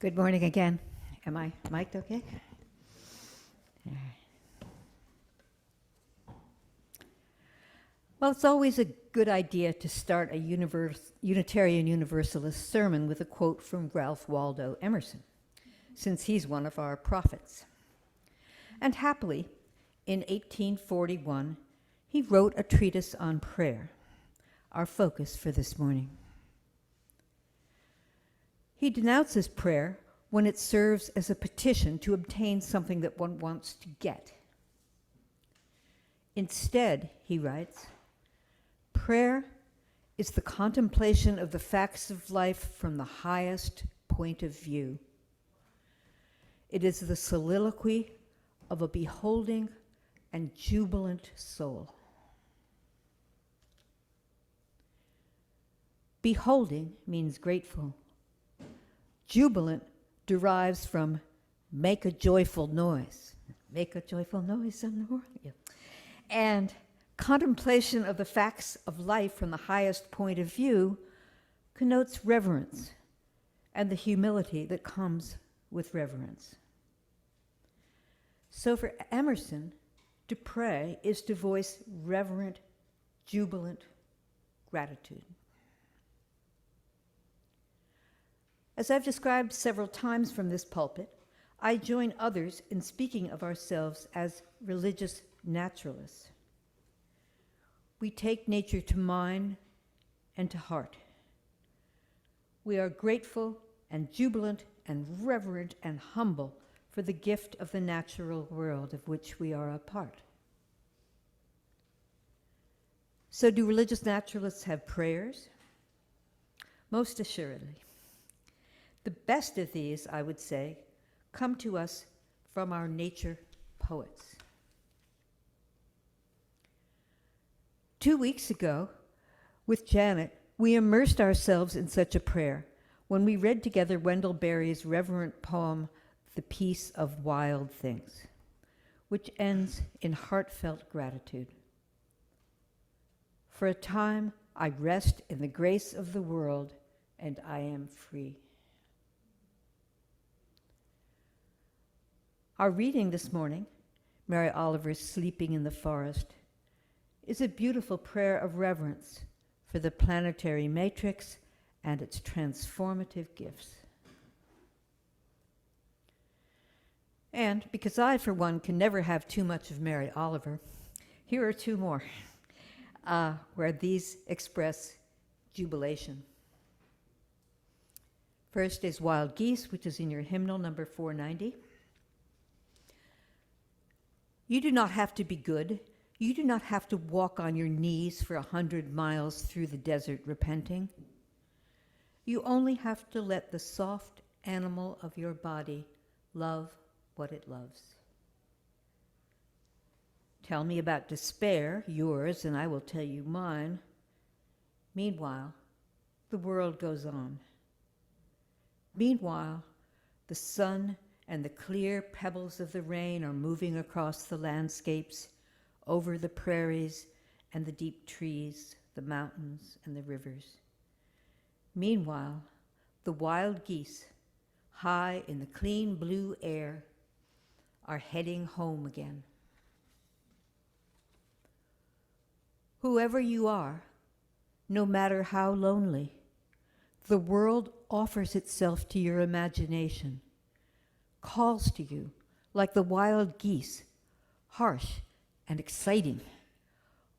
Good morning again. Am I mic'd okay? All right. Well, it's always a good idea to start a Unitarian Universalist sermon with a quote from Ralph Waldo Emerson, since he's one of our prophets. And happily, in 1841, he wrote a treatise on prayer, our focus for this morning. He denounces prayer when it serves as a petition to obtain something that one wants to get. Instead, he writes, prayer is the contemplation of the facts of life from the highest point of view. It is the soliloquy of a beholding and jubilant soul. Beholding means grateful. Jubilant derives from make a joyful noise. Make a joyful noise in the world. Yeah. And contemplation of the facts of life from the highest point of view connotes reverence and the humility that comes with reverence. So for Emerson, to pray is to voice reverent, jubilant gratitude. As I've described several times from this pulpit, I join others in speaking of ourselves as religious naturalists. We take nature to mind and to heart. We are grateful and jubilant and reverent and humble for the gift of the natural world of which we are a part. So do religious naturalists have prayers? Most assuredly. The best of these, I would say, come to us from our nature poets. 2 weeks ago, with Janet, we immersed ourselves in such a prayer when we read together Wendell Berry's reverent poem, The Peace of Wild Things, which ends in heartfelt gratitude. For a time, I rest in the grace of the world, and I am free. Our reading this morning, Mary Oliver's Sleeping in the Forest, is a beautiful prayer of reverence for the planetary matrix and its transformative gifts. And because I, for one, can never have too much of Mary Oliver, here are two more, where these express jubilation. First is Wild Geese, which is in your hymnal, number 490. You do not have to be good. You do not have to walk on your knees for 100 miles through the desert repenting. You only have to let the soft animal of your body love what it loves. Tell me about despair, yours, and I will tell you mine. Meanwhile, the world goes on. Meanwhile, the sun and the clear pebbles of the rain are moving across the landscapes, over the prairies and the deep trees, the mountains and the rivers. Meanwhile, the wild geese, high in the clean blue air, are heading home again. Whoever you are, no matter how lonely, the world offers itself to your imagination, calls to you like the wild geese, harsh and exciting,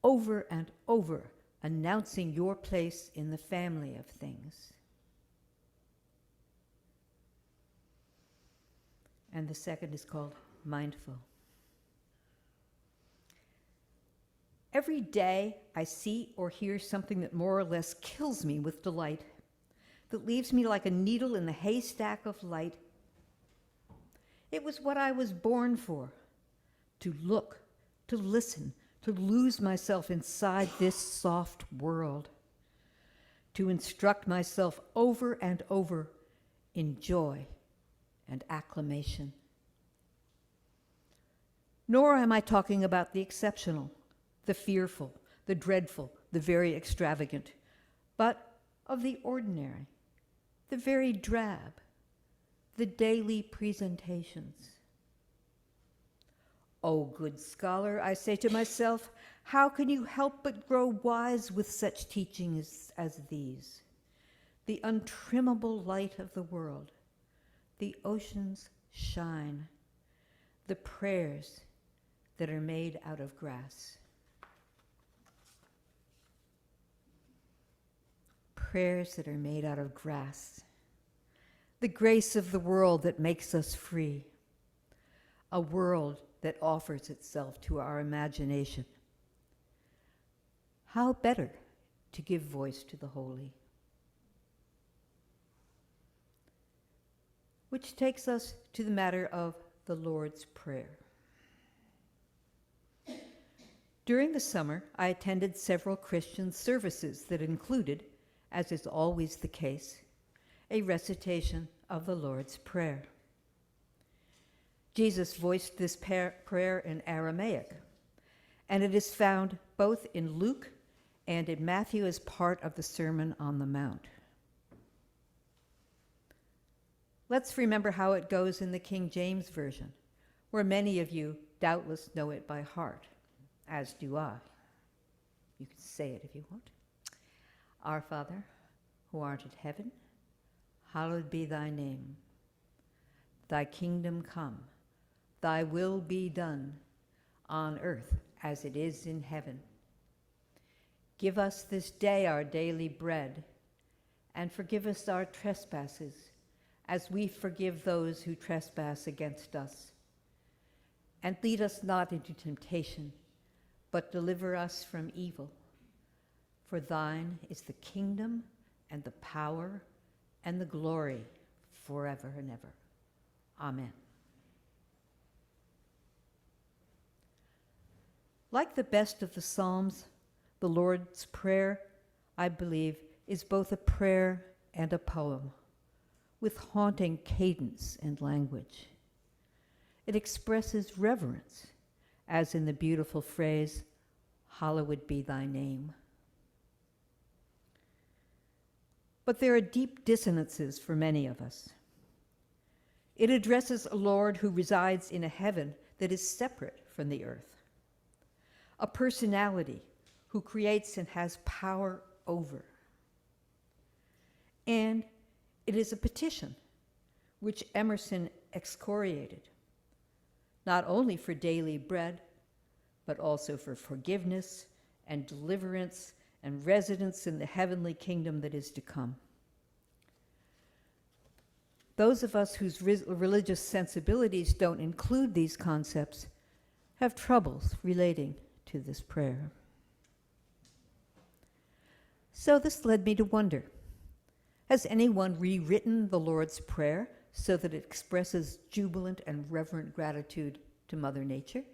over and over, announcing your place in the family of things. And the second is called Mindful. Every day I see or hear something that more or less kills me with delight, that leaves me like a needle in the haystack of light. It was what I was born for, to look, to listen, to lose myself inside this soft world, to instruct myself over and over in joy and acclamation. Nor am I talking about the exceptional, the fearful, the dreadful, the very extravagant, but of the ordinary, the very drab, the daily presentations. O good scholar, I say to myself, how can you help but grow wise with such teachings as these? The untrimmable light of the world, the ocean's shine, the prayers that are made out of grass. Prayers that are made out of grass. The grace of the world that makes us free. A world that offers itself to our imagination. How better to give voice to the holy? Which takes us to the matter of the Lord's Prayer. During the summer, I attended several Christian services that included, as is always the case, a recitation of the Lord's Prayer. Jesus voiced this prayer in Aramaic, and it is found both in Luke and in Matthew as part of the Sermon on the Mount. Let's remember how it goes in the King James Version, where many of you doubtless know it by heart, as do I. You can say it if you want. Our Father, who art in heaven, hallowed be thy name. Thy kingdom come, thy will be done, on earth as it is in heaven. Give us this day our daily bread, and forgive us our trespasses, as we forgive those who trespass against us. And lead us not into temptation, but deliver us from evil. For thine is the kingdom, and the power, and the glory, forever and ever. Amen. Like the best of the Psalms, the Lord's Prayer, I believe, is both a prayer and a poem, with haunting cadence and language. It expresses reverence, as in the beautiful phrase, hallowed be thy name. But there are deep dissonances for many of us. It addresses a Lord who resides in a heaven that is separate from the earth, a personality who creates and has power over. And it is a petition, which Emerson excoriated, not only for daily bread, but also for forgiveness and deliverance and residence in the heavenly kingdom that is to come. Those of us whose religious sensibilities don't include these concepts have troubles relating to this prayer. So this led me to wonder, has anyone rewritten the Lord's Prayer so that it expresses jubilant and reverent gratitude to Mother Nature?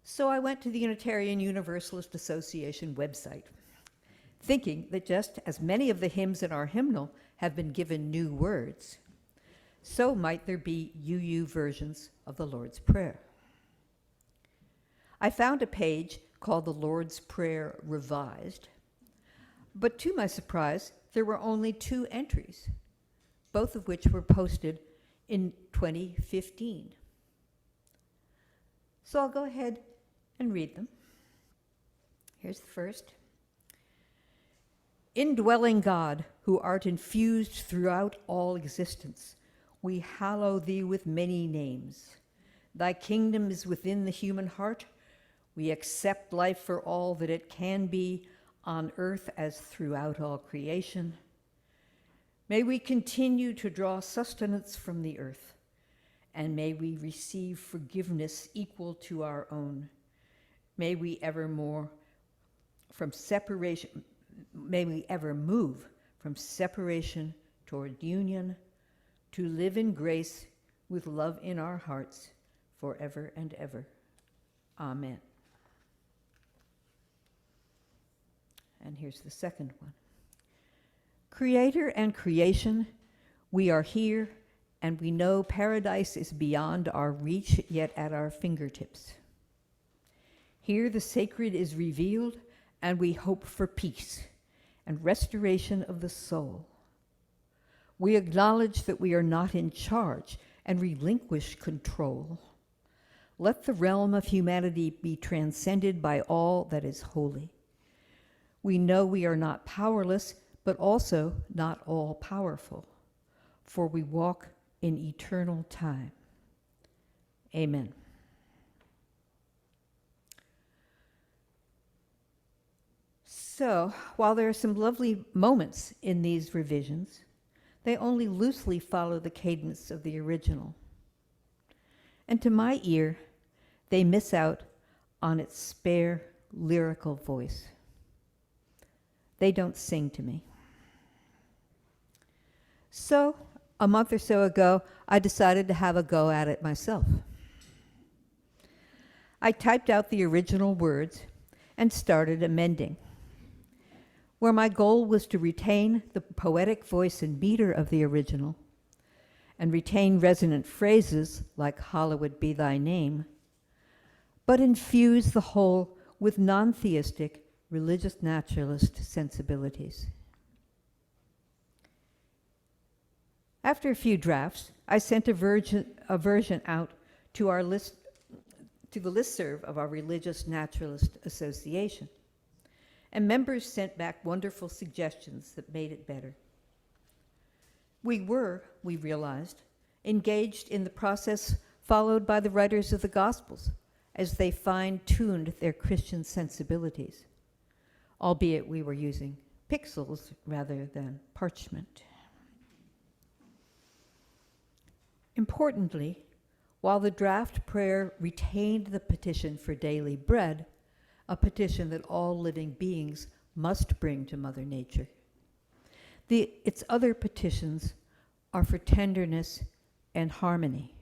So I went to the Unitarian Universalist Association website, thinking that just as many of the hymns in our hymnal have been given new words, so might there be UU versions of the Lord's Prayer. I found a page called the Lord's Prayer Revised, but to my surprise, there were only 2 entries, both of which were posted in 2015. So I'll go ahead and read them. Here's the first. Indwelling God, who art infused throughout all existence, we hallow thee with many names. Thy kingdom is within the human heart. We accept life for all that it can be on earth as throughout all creation. May we continue to draw sustenance from the earth, and may we receive forgiveness equal to our own. May we ever move from separation toward union, to live in grace with love in our hearts forever and ever. Amen. And here's the second one. Creator and creation, we are here, and we know paradise is beyond our reach, yet at our fingertips. Here the sacred is revealed, and we hope for peace and restoration of the soul. We acknowledge that we are not in charge and relinquish control. Let the realm of humanity be transcended by all that is holy. We know we are not powerless, but also not all powerful, for we walk in eternal time. Amen. So, while there are some lovely moments in these revisions, they only loosely follow the cadence of the original. And to my ear, they miss out on its spare, lyrical voice. They don't sing to me. So, a month or so ago, I decided to have a go at it myself. I typed out the original words and started amending. Where my goal was to retain the poetic voice and meter of the original and retain resonant phrases like "Hallowed be thy name," but infuse the whole with non-theistic, religious naturalist sensibilities. After a few drafts, I sent a version out to the listserv of our Religious Naturalist Association, and members sent back wonderful suggestions that made it better. We realized, engaged in the process followed by the writers of the Gospels as they fine-tuned their Christian sensibilities, albeit we were using pixels rather than parchment. Importantly, while the draft prayer retained the petition for daily bread, a petition that all living beings must bring to Mother Nature, its other petitions are for tenderness and harmony,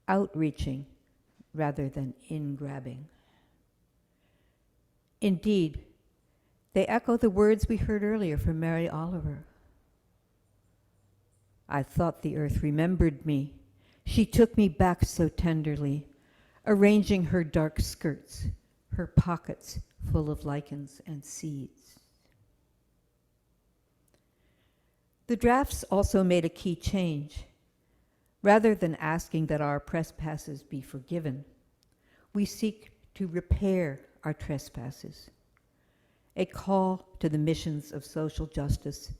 outreaching rather than in-grabbing. Indeed, they echo the words we heard earlier from Mary Oliver. I thought the earth remembered me. She took me back so tenderly, arranging her dark skirts, her pockets full of lichens and seeds. The drafts also made a key change. Rather than asking that our trespasses be forgiven, we seek to repair our trespasses, a call to the missions of social justice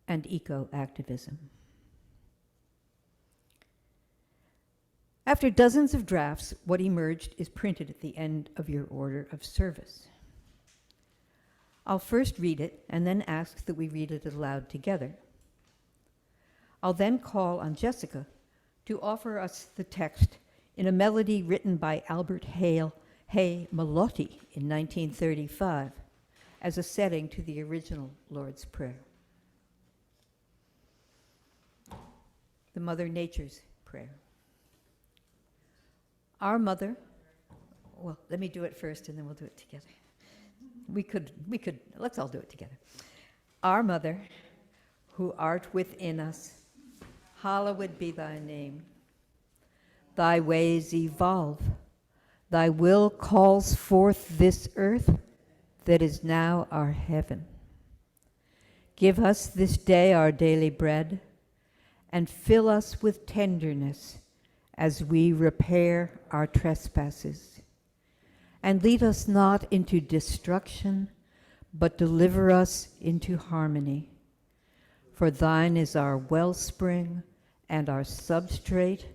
and eco-activism. After dozens of drafts, what emerged is printed at the end of your order of service. I'll first read it and then ask that we read it aloud together. I'll then call on Jessica to offer us the text in a melody written by Albert Hay Malotti in 1935 as a setting to the original Lord's Prayer. The Mother Nature's Prayer. Our Mother, well, let me do it first and then we'll do it together. Let's all do it together. Our Mother, who art within us, hallowed be thy name. Thy ways evolve. Thy will calls forth this earth that is now our heaven. Give us this day our daily bread, and fill us with tenderness as we repair our trespasses. And lead us not into destruction, but deliver us into harmony. For thine is our wellspring, and our substrate,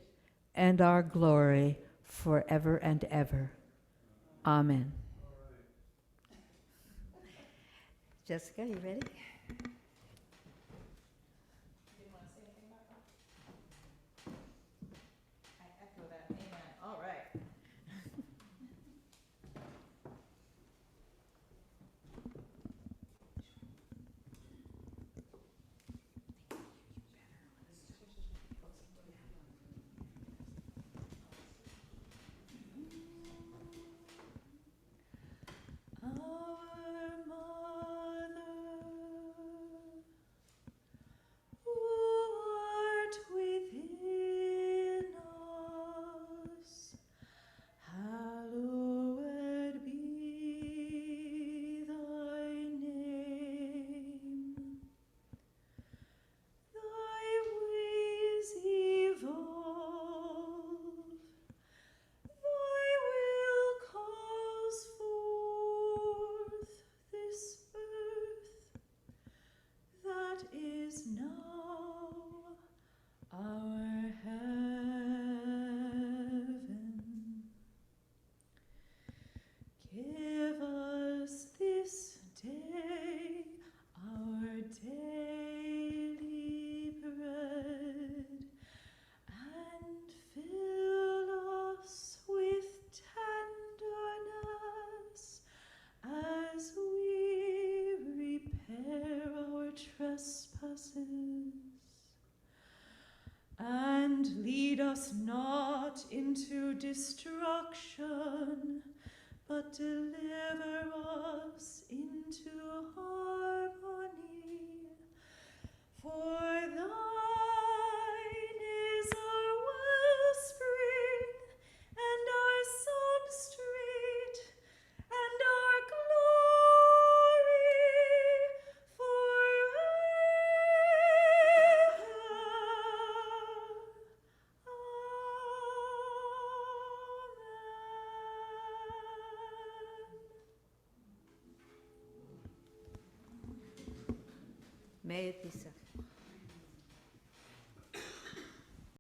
and our glory forever and ever. Amen. Jessica, you ready? Our Mother, is now our heaven. Give us this day our daily bread, and fill us with tenderness as we repair our trespasses. And lead us not into destruction, but deliver us into harmony. For thine is our wellspring, and our substrate, and our glory forever. Amen. May it be so.